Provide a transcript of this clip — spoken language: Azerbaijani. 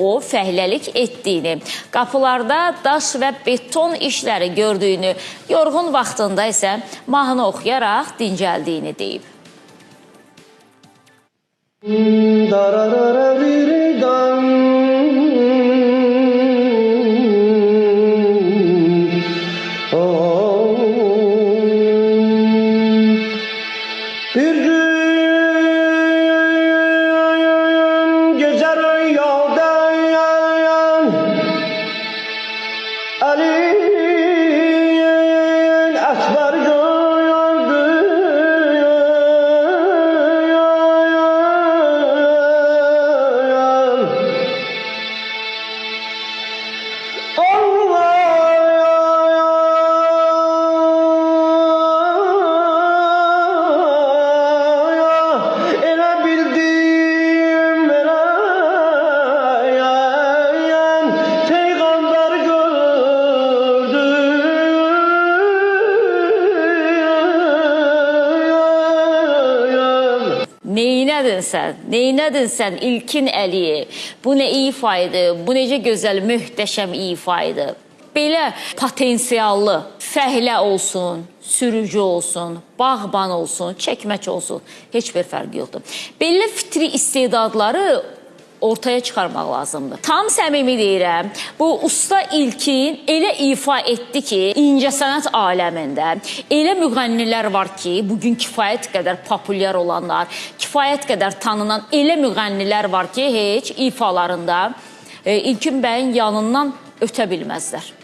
o fəhləlik etdiyini, qapılarda daş və beton işləri gördüyünü, yorğun vaxtında isə mahnı oxuyaraq dincəldiyini deyib. Bir gün gezer yoldan Ali'nin akbar gördü. Neynədin sən İlkin Əliyev? Bu nə ifa idi? Bu necə gözəl, möhtəşəm ifa idi? Belə potensiallı fəhlə olsun, sürücü olsun, bağban olsun, çəkməç olsun, heç bir fərq yoxdur. Belə fitri istedadları ortaya çıxarmaq lazımdır. Tam səmimi deyirəm, bu usta İlkin elə ifa etdi ki, incəsənət aləmində elə müğənnilər var ki, bugün kifayət qədər populyar olanlar, kifayət qədər tanınan elə müğənnilər var ki, heç ifalarında İlkin bəyin yanından ötə bilməzlər.